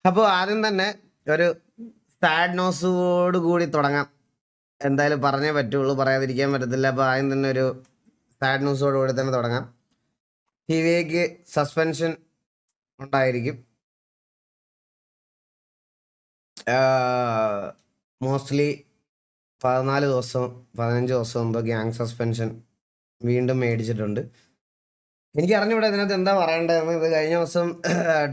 അപ്പോൾ ആദ്യം തന്നെ ഒരു സാഡ് ന്യൂസോട് കൂടി തുടങ്ങാം. എന്തായാലും പറഞ്ഞേ പറ്റുള്ളൂ, പറയാതിരിക്കാൻ പറ്റത്തില്ല. അപ്പോൾ ആദ്യം തന്നെ ഒരു സാഡ് ന്യൂസോട് കൂടി തന്നെ തുടങ്ങാം. TVAക്ക് സസ്പെൻഷൻ ഉണ്ടായിരിക്കും. മോസ്റ്റ്ലി 14 ദിവസം 15 ദിവസം എന്തോ ഗ്യാങ് സസ്പെൻഷൻ വീണ്ടും മേടിച്ചിട്ടുണ്ട്. എനിക്ക് അറിഞ്ഞൂടെ ഇതിനകത്ത് എന്താ പറയേണ്ടതെന്ന്. ഇത് കഴിഞ്ഞ ദിവസം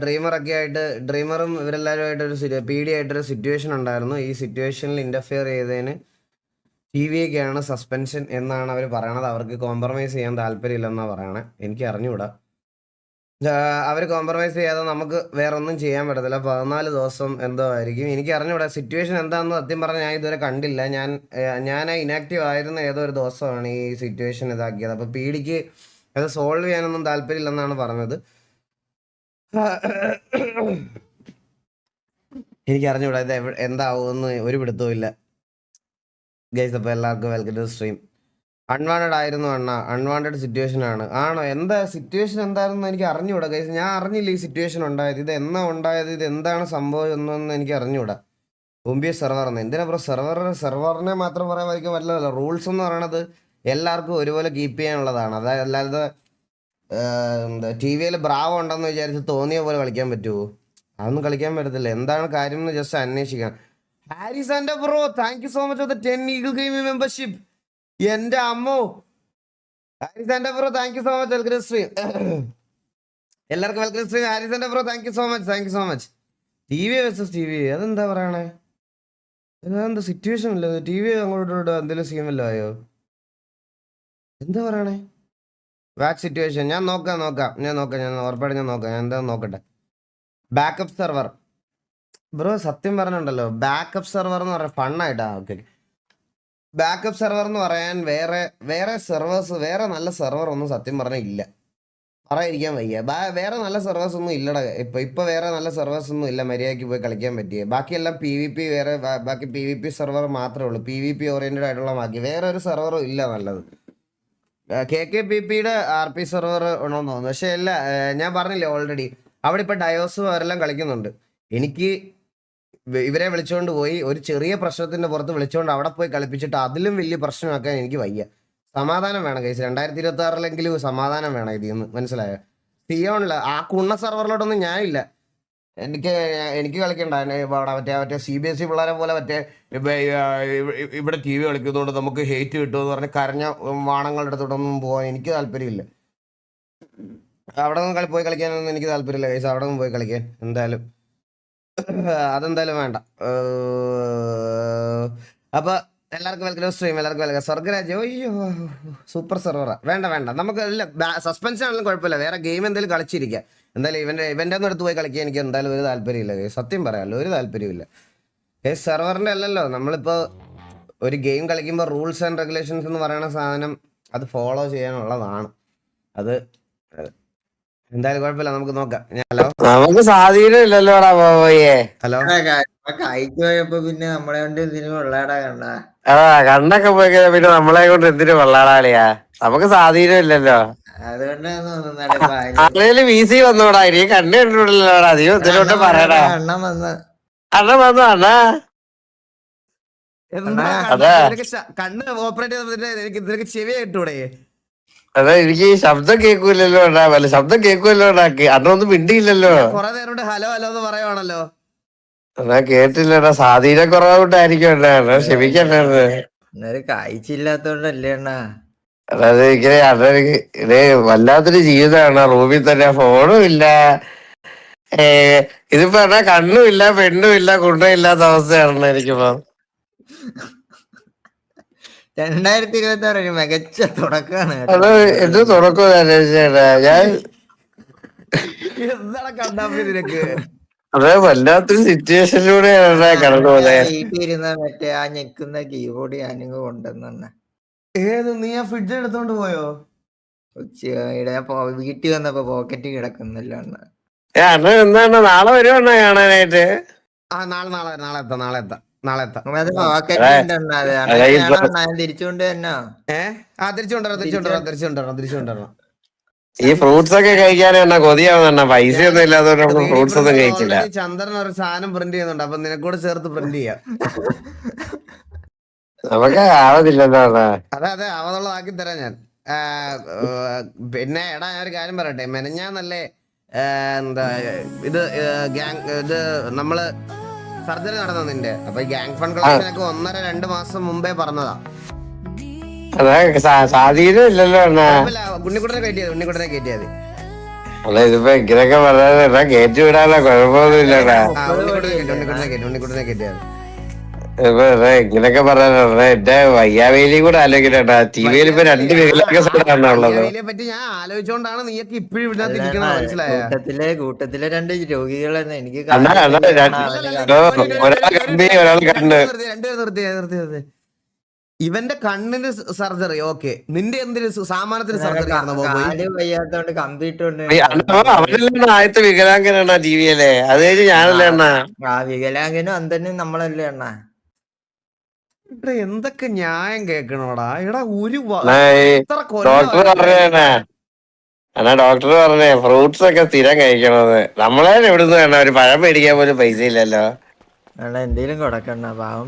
ഡ്രീമറൊക്കെ ആയിട്ട് ഡ്രീമറും ഇവരെല്ലാവരുമായിട്ടൊരു PD ആയിട്ടൊരു സിറ്റുവേഷൻ ഉണ്ടായിരുന്നു. ഈ സിറ്റുവേഷനിൽ ഇൻ്റർഫിയർ ചെയ്തതിന് TVAക്കാണ് സസ്പെൻഷൻ എന്നാണ് അവർ പറയണത്. അവർക്ക് കോംപ്രമൈസ് ചെയ്യാൻ താല്പര്യമില്ലെന്നാണ് പറയണേ. എനിക്ക് അറിഞ്ഞുകൂടാ. അവർ കോംപ്രമൈസ് ചെയ്യാതെ നമുക്ക് വേറെ ഒന്നും ചെയ്യാൻ പറ്റത്തില്ല. 14 ദിവസം എന്തോ ആയിരിക്കും. എനിക്ക് അറിഞ്ഞൂടാ സിറ്റുവേഷൻ എന്താണെന്ന്. സത്യം പറഞ്ഞാൽ ഞാൻ ഇതുവരെ കണ്ടില്ല. ഞാൻ ഇനാക്റ്റീവ് ആയിരുന്ന ഏതോ ഒരു ദിവസമാണ് ഈ സിറ്റുവേഷൻ ഇതാക്കിയത്. അപ്പോൾ PDക്ക് അത് സോൾവ് ചെയ്യാനൊന്നും താല്പര്യമില്ലെന്നാണ് പറഞ്ഞത്. എനിക്ക് അറിഞ്ഞൂടാ ഇത് എന്താവുമെന്ന് ഒരു പിടുത്തവും ഇല്ല ഗൈസ്. അപ്പോൾ എല്ലാവർക്കും വെൽക്കം ടു സ്ട്രീം. അൺവാണ്ടഡ് ആയിരുന്നു അണ്ണ, അൺവാണ്ടഡ് സിറ്റുവേഷൻ ആണ്. ആണോ? എന്താ സിറ്റുവേഷൻ എന്തായിരുന്നു എനിക്ക് അറിഞ്ഞൂടാ ഗൈസ്. ഞാൻ അറിഞ്ഞില്ല ഈ സിറ്റുവേഷൻ ഉണ്ടായത്. ഇത് എന്നാ ഉണ്ടായത്, ഇത് എന്താണ് സംഭവം എന്നൊന്നും എനിക്ക് അറിഞ്ഞൂടാ. മുമ്പേ സെർവറിന് എന്തിനാ ബ്രോ സെർവറിനെ മാത്രം പറയാൻ വരയ്ക്കാൻ പറ്റില്ലല്ലോ. റൂൾസ് എന്ന് പറയണത് എല്ലാവർക്കും ഒരുപോലെ കീപ്പ് ചെയ്യാനുള്ളതാണ്. അതായത് അല്ലാതെ എന്താ TVയിൽ ബ്രാവോ ഉണ്ടെന്ന് വിചാരിച്ച് തോന്നിയ പോലെ കളിക്കാൻ പറ്റുമോ? അതൊന്നും കളിക്കാൻ പറ്റത്തില്ല. എന്താണ് കാര്യം എന്ന് ജസ്റ്റ് അന്വേഷിക്കാം. Haris and bro, thank you so much for the 10 eagle gaming membership. എന്റെ അമ്മോ, Haris and bro thank you so much. Welcome stream. എല്ലാവർക്കും welcome stream. Haris and bro thank you so much, thank you so much. TV versus TV, അതെന്താ പറയണേ? അതെന്താ situation അല്ലേ? TV അങ്ങോട്ട് എന്തെങ്കിലും scene വല്ലോ ആയോ? എന്താ പറയണേ? വാച്ച് സിറ്റുവേഷൻ ഞാൻ നോക്കാം. ഞാൻ ഉറപ്പായിട്ട് ഞാൻ നോക്കാം. ഞാൻ എന്താ നോക്കട്ടെ. ബാക്കപ്പ് സെർവർ ബ്രോ, സത്യം പറഞ്ഞുണ്ടല്ലോ, ബാക്കപ്പ് സെർവർ എന്ന് പറയാൻ ഫണ്ണായിട്ടാ. ഓക്കെ, ബാക്കപ്പ് സെർവർ എന്ന് പറയാൻ വേറെ സെർവേഴ്സ്, വേറെ നല്ല സെർവർ ഒന്നും സത്യം പറഞ്ഞാൽ ഇല്ല. പറയാതിരിക്കാൻ വയ്യ. വേറെ നല്ല സെർവേഴ്സ് ഒന്നും ഇല്ലടാ. ഇപ്പൊ വേറെ നല്ല സെർവേഴ്സ് ഒന്നും ഇല്ല മര്യാദയ്ക്ക് പോയി കളിക്കാൻ പറ്റിയ. ബാക്കിയെല്ലാം PVP, ബാക്കി PVP സെർവർ മാത്രമേ ഉള്ളൂ. PVP ഓറിയന്റഡ് ആയിട്ടുള്ള ബാക്കി വേറെ ഒരു സെർവറും ഇല്ല നല്ലത്. KKPPയുടെ RP സെർവർ ഉണ്ടോന്ന് തോന്നുന്നു. പക്ഷെ അല്ല, ഞാൻ പറഞ്ഞില്ലേ ഓൾറെഡി, അവിടെ ഇപ്പൊ ഡയോസും അവരെല്ലാം കളിക്കുന്നുണ്ട്. എനിക്ക് ഇവരെ വിളിച്ചുകൊണ്ട് പോയി ഒരു ചെറിയ പ്രശ്നത്തിന്റെ പുറത്ത് വിളിച്ചുകൊണ്ട് അവിടെ പോയി കളിപ്പിച്ചിട്ട് അതിലും വലിയ പ്രശ്നമാക്കാൻ എനിക്ക് വയ്യ. സമാധാനം വേണം കൈസ്. 2026 സമാധാനം വേണം ഇതിന്ന്, മനസ്സിലായോ? സിയോണില്ല, ആ കുണ്ണ സെർവറിലോട്ടൊന്നും ഞാനില്ല. എനിക്ക് കളിക്കണ്ട. മറ്റേ CBSE പിള്ളേരെ പോലെ ഇവിടെ TV കളിക്കുന്നതുകൊണ്ട് നമുക്ക് ഹെയ്റ്റ് കിട്ടുമെന്ന് പറഞ്ഞ് കരഞ്ഞ വാണങ്ങളുടെ അടുത്തോട്ടൊന്നും പോകാൻ എനിക്ക് താല്പര്യമില്ല. അവിടെ നിന്ന് പോയി കളിക്കാനൊന്നും എനിക്ക് താല്പര്യമില്ല കൈസ്. അവിടെ നിന്ന് പോയി കളിക്കാൻ എന്തായാലും അതെന്തായാലും വേണ്ട. അപ്പൊ എല്ലാവർക്കും വെൽക്കം സ്ട്രീം. എല്ലാവർക്കും വെൽക്കം. സ്വർഗരാജ്യം, അയ്യോ സൂപ്പർ സെർവറാ. വേണ്ട നമുക്ക് സസ്പെൻഷൻ ആണെങ്കിലും കുഴപ്പമില്ല. വേറെ ഗെയിം എന്തെങ്കിലും കളിച്ചിരിക്കുക. എന്തായാലും ഇവന്റെ ഒന്നും അടുത്ത് പോയി കളിക്കാൻ എനിക്ക് എന്തായാലും ഒരു താല്പര്യമില്ല. സത്യം പറയാമല്ലോ, ഒരു താല്പര്യമില്ല. സെർവറിന്റെ അല്ലല്ലോ. നമ്മളിപ്പോ ഒരു ഗെയിം കളിക്കുമ്പോൾ റൂൾസ് ആൻഡ് റെഗുലേഷൻസ് എന്ന് പറയുന്ന സാധനം അത് ഫോളോ ചെയ്യാനുള്ളതാണ്. അത് എന്തായാലും കുഴപ്പമില്ല, നമുക്ക് നോക്കാം. ഹലോ, നമുക്ക് സ്വാധീനം ഇല്ലല്ലോടാ പോയേ. ഹലോ. കഴിച്ചു പോയപ്പോ പിന്നെ നമ്മളെ കൊണ്ട് ഇതിന് വെള്ളാടാ കണ്ട. കണ്ണൊക്കെ പോയി കഴിഞ്ഞാ പിന്നെ നമ്മളെ കൊണ്ട് എന്തിനു വെള്ളാടാളിയാ? നമുക്ക് സ്വാധീനം ഇല്ലല്ലോ. അതുകൊണ്ടാണ് തോന്നുന്നത് ആളുകള് VC വന്നോടാ. ഇനി കണ്ണു കണ്ടിട്ടില്ലല്ലോടാ. നീ ഇതിലോട്ട് പറയടാ. എണ്ണം വന്ന് അണ്ണൻ വന്നു അണ്ണാ. അതെ കണ്ണ് ഓപ്പറേറ്റ് ചെയ്തപ്പോ നിനക്ക് ചെവി കേട്ടൂടെ? അതെ, എനിക്ക് ശബ്ദം കേൾക്കൂലല്ലോ അണ്ണാ. വല്ല ശബ്ദം കേൾക്കുമല്ലോ അണ്ണാക്ക്. അണ്ണൊന്നും മിണ്ടിയില്ലല്ലോ. കൊറേ നേരം ഹലോ ഹലോ എന്ന് പറയുവാണല്ലോ. അണ്ണാ കേട്ടില്ലടാ. സ്വാധീനം കുറവുകൊണ്ടായിരിക്കും അണ്ണാ. അണ്ണാ ക്ഷമിക്കണ്ണ. എന്നൊരു കാഴ്ചയില്ലാത്തോണ്ടല്ലേ എണ്ണ. അതായത് ഇങ്ങനെ അണ്ണനിക്ക് ഇതേ വല്ലാത്തൊരു ജീവിതമാണ്. റൂമിൽ തന്നെ ഫോണും ഇല്ല. ഇതിപ്പോ എന്നാ കണ്ണും ഇല്ല, പെണ്ണും ഇല്ല, കുണ്ണും ഇല്ലാത്ത അവസ്ഥയാണ് എനിക്കിപ്പോ. 2026 ഒരു മികച്ച തുടക്കമാണ്. അത് എന്ത് തുടക്കം അന്വേഷിച്ചേട്ടാ ഞാൻ. എന്താണ് കണ്ണാപ്പി നിനക്ക്? അതെ, വല്ലാത്തൊരു സിറ്റുവേഷനിലൂടെയാണ് കടന്നു പോകുന്നത്. വീട്ടിൽ ഇരുന്ന മറ്റേ ആ ഞെക്കുന്ന കീബോർഡ് ഞാനിങ്ങ് കൊണ്ടുവന്ന. ഏത് നീ ആ ഫ്രിഡ്ജ് എടുത്തോണ്ട് പോയോ? വീട്ടിൽ വന്നപ്പോ പോക്കറ്റ് കിടക്കുന്നില്ല അണ്ണ. അണ്ണൻ എന്താണ് നാളെ വരുവാണോ കാണാനായിട്ട്? നാളെ എത്താം. അത് പോക്കറ്റ് ഉണ്ടെണ്ണ. തിരിച്ചുകൊണ്ട് തന്നെ തിരിച്ചു കൊണ്ടുവരണം. ഈ ഫ്രൂട്ട്സ് ഒക്കെ കഴിക്കാനാ കൊതിയാവുന്ന പൈസ ഒന്നും ഇല്ലാത്തതുകൊണ്ട് നമുക്ക് 3D ഫ്രൂട്ട്സ് ഒന്നും printer കഴിച്ചില്ല. already ചന്ദ്രൻ ഒരു സാധനം പ്രിന്റ് ചെയ്യുന്നുണ്ട്, അപ്പൊ നിനക്കൂടെ ചേർത്ത് പ്രിന്റ് ചെയ്യാം. നമുക്ക് ആവതില്ലല്ലോ അണ്ണാ. അതെ അവതുള്ളതാക്കി തരാം ഞാൻ. ആ, പിന്നെ എടാ ഞാൻ ഒരു കാര്യം പറയട്ടെ, മെനഞ്ഞാന്നല്ലേ എന്താ ഇത് ഇത് നമ്മള് സർജറി നടന്നു നിന്റെ, അപ്പൊ ഗ്യാങ് ഫണ്ട് കളക്ഷനൊക്കെ 1.5-2 മാസം മുമ്പേ പറഞ്ഞതാ. അതാ സാധീനം ഇല്ലല്ലോ അണ്ണാ. ഉണ്ണിക്കുട്ടനെ കയറ്റിയത്. അല്ല ഇതിപ്പോ ഇങ്ങനെയൊക്കെ പറയാ കയറ്റി വിടാനോ കുഴപ്പമൊന്നും ഇല്ലടാ. ഉണ്ണിക്കുട്ടനെ കയറ്റിയത്. ഇപ്പൊ ഇങ്ങനെയൊക്കെ പറയാനാ എന്റെ വയ്യാവേലി കൂടെ ആലോചിക്കട്ടാ. ടിവിയിൽ ഇപ്പൊ 2 വികലാംഗ ഇതിനെ പറ്റി ഞാൻ ആലോചിച്ചോണ്ടാണ് നീയൊക്കെ ഇപ്പോഴും ഇതിനകത്ത് ഇരിക്കണത്, മനസ്സിലായ? കൂട്ടത്തിലെ 2 രോഗികളെന്ന് എനിക്ക് അണ്ണാ ഒരാൾ കമ്പി ഒരാൾ കണ്ട്. നിർത്തി. ഇവന്റെ കണ്ണിന് സർജറി ഓക്കെ, നിന്റെ എന്തിന് സാമാനത്തിന് സർജറി വയ്യാത്തോണ്ട് കമ്പിട്ടുണ്ട്. അവരെല്ലാം ആദ്യത്തെ വികലാംഗനാണ് ടിവിയിലെ. അത് കഴിഞ്ഞ് ഞാനല്ലേ അണ്ണാ. ആ വികലാംഗനും അന്തനും നമ്മളല്ലേ അണ്ണാ. ഇവിടെ എന്തൊക്കെ ന്യായം കേക്കണോടാ എടാ. ഡോക്ടർ പറഞ്ഞേ എന്നാ ഡോക്ടർ പറഞ്ഞേ ഫ്രൂട്ട്സ് ഒക്കെ സ്ഥിരം കഴിക്കണത്. നമ്മളെ എവിടുന്ന് വേണ്ട ഒരു പഴം മേടിക്കാൻ പോലും പൈസ ഇല്ലല്ലോ. എന്തേലും കൊടുക്കണ്ട, പാവം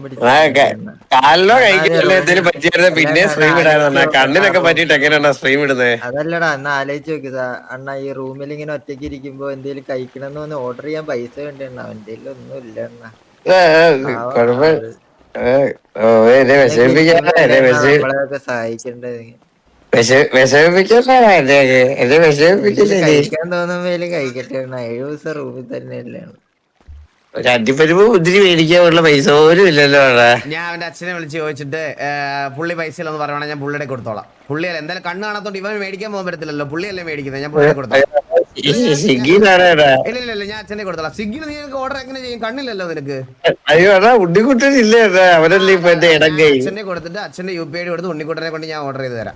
കാലിലോ കഴിക്കാനല്ലോ എന്തേലും പറ്റിയായിരുന്നു പിന്നെ സ്ട്രീം ഇടാൻ. കണ്ണിനൊക്കെ പറ്റിട്ട് എങ്ങനെയാ സ്ട്രീം ഇടുന്നത്? അതല്ലടാ, എന്നാ ആലോചിച്ച് നോക്കിയതാ അണ്ണാ. ഈ റൂമിൽ ഇങ്ങനെ ഒറ്റയ്ക്ക് ഇരിക്കുമ്പോ എന്തേലും കഴിക്കണമെന്ന് വന്ന് ഓർഡർ ചെയ്യാൻ പൈസ വേണ്ട എന്തേലും ഒന്നും ഇല്ല അണ്ണാ. സഹായിക്കണ്ടേ കഴിക്കാൻ തോന്നുമ്പോ കഴിക്കട്ടെ അണ്ണാ. 7 ദിവസം റൂമിൽ തന്നെയല്ലേ. ഒരു അണ്ടിപ്പരിപ്പ് മുന്തിരി മേടിക്കാനുള്ള പൈസ പോലും ഇല്ലല്ലോ. ഞാൻ അവന്റെ അച്ഛനെ വിളിച്ച് ചോദിച്ചിട്ട് പുള്ളി പൈസ ഇല്ലെന്ന് പറയുവാണെങ്കിൽ ഞാൻ പുള്ളിയുടെ കൊടുത്തോളാം. പുള്ളിയല്ല എന്തായാലും കണ്ണ് കാണാത്തോണ്ട് ഇവൻ മേടിക്കാൻ പോകാൻ പറ്റത്തില്ലല്ലോ, പുള്ളിയല്ലേ മേടിക്കുന്നത്, ഞാൻ പുള്ളിയെ കൊടുത്തോളാം. ഇല്ല ഞാൻ അച്ഛനെ കൊടുത്തോളാം. സ്വിഗ്ഗിന് നീ ഓർഡർ എങ്ങനെ ചെയ്യും? കണ്ണില്ലല്ലോ നിനക്ക്. അയ്യോ അതാ ഉണ്ണിക്കുട്ടനില്ലേ അവരല്ലേ ഇപ്പൊ എന്റെ ഇടങ്കൈ. അച്ഛനെ കൊടുത്തിട്ട് അച്ഛന്റെ UPI കൊടുത്ത് ഉണ്ണിക്കുട്ടനെ കൊണ്ട് ഞാൻ ഓർഡർ ചെയ്ത് തരാം.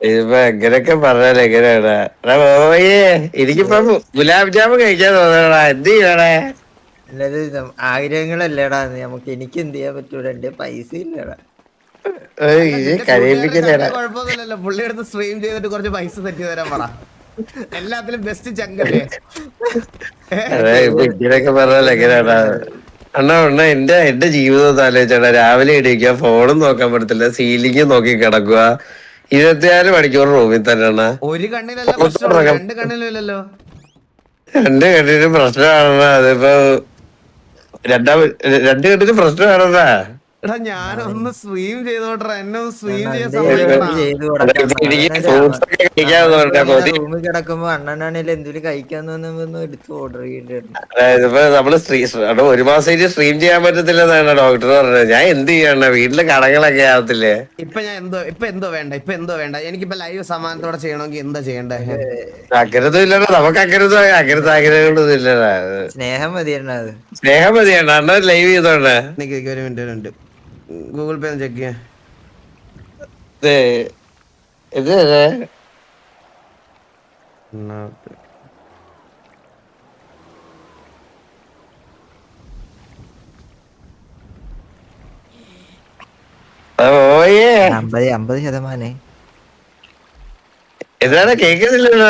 ഇതിപ്പോ എങ്ങനെയൊക്കെ പറഞ്ഞാൽ എങ്ങനെയാടാ. എനിക്കിപ്പം ഗുലാബ് ജാമുൻ കഴിക്കാൻ തോന്നണടാ. എന്ത് ചെയ്യണേ? അല്ലാതെ ആഗ്രഹങ്ങളല്ലേടാ നമുക്ക്. എനിക്ക് എന്ത് ചെയ്യാൻ പറ്റൂല, എന്റെ പൈസ ഇല്ലടാ. കുഴപ്പമൊന്നുമില്ലല്ലോ, പുള്ളി എടുത്ത് സ്ട്രീം ചെയ്തിട്ട് കുറച്ച് പൈസ സെറ്റ് ചെയ്ത് തരാൻ പറ. എല്ലാത്തിലും ബെസ്റ്റ് ചങ്കല്ലേ. ഇങ്ങനെയൊക്കെ പറഞ്ഞാൽ എങ്ങനെയാടാ അണ്ണാ. എന്റെ ജീവിതം ആലോചിച്ചാ രാവിലെ എണീക്കുക, ഫോണും നോക്കാൻ പറ്റത്തില്ല, സീലിംഗ് നോക്കി കിടക്കുക, 24 മണിക്കൂർ റൂമിൽ തന്നെ. ഒരു കണ്ണിലല്ല പ്രശ്നം, 2 കണ്ണിലും ഇല്ലല്ലോ. 2 കണ്ണിനും പ്രശ്നമാണെന്നാ. അതിപ്പോ 2 കണ്ണിനും പ്രശ്നമാണെന്നാ. എടാ ഞാനൊന്ന് സ്ട്രീം ചെയ്തോട്ടെ, എന്നെ ഒന്ന് സ്ട്രീം ചെയ്യാൻ റൂമിൽ കിടക്കുമ്പോ അണ്ണനാണേലും എന്തെങ്കിലും കഴിക്കാൻ തോന്നുമ്പോ എടുത്ത് ഓർഡർ ചെയ്യേണ്ടി. ഇതിപ്പോ നമ്മള് 1 മാസം സ്ട്രീം ചെയ്യാൻ പറ്റത്തില്ലെന്നാണ് ഡോക്ടർ പറഞ്ഞത്. ഞാൻ എന്ത് ചെയ്യണ? വീട്ടിലെ കടകളൊക്കെ ആവത്തില്ലേ? ഇപ്പൊ എന്തോ വേണ്ട. എനിക്കിപ്പോ ലൈവ് സമാനത്തോടെ ചെയ്യണമെങ്കിൽ എന്താ ചെയ്യണ്ടേ? അഗ്രതം ഇല്ലടാ നമുക്ക്. അഗ്രത ആഗ്രഹങ്ങളൊന്നും ഇല്ലടാ. സ്നേഹം മതിയണ്ണ. അത് സ്നേഹം മതിയാണ് അണ്ണ. ലൈവ് ചെയ്തോണ്ടേ ഒരു മിനിറ്റ് ഗൂഗിൾ പേ ഒന്ന് ചെക്ക് ചെയ്യാം. ഇത് ഓയേ 50% എന്താണ് കേൾക്കുന്നില്ലല്ലോ.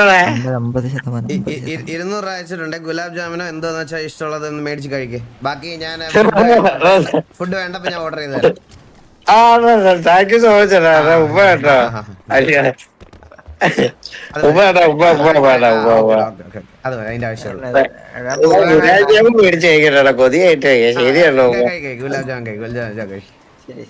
200 അയച്ചിട്ടുണ്ട്. ഗുലാബ് ജാമുനോ എന്തോന്ന് വെച്ചാൽ ഇഷ്ടമുള്ളത് ഒന്ന് മേടിച്ച് കഴിക്കേ. ബാക്കി ഞാൻ ഫുഡ് വേണ്ടപ്പോ ഞാൻ ഓർഡർ ചെയ്ത് തരാം. താങ്ക് യു സോ മച്ച് അണ്ണാ. ഉമ്മ കേട്ടോ. അത് അതിന്റെ ആവശ്യമുള്ളൂ. മേടിച്ച് കഴിക്കട്ടാ കൊതിയായിട്ട്. ശരിയാണോ? ഗുലാബ് ജാമുൻ കഴി. ശരി.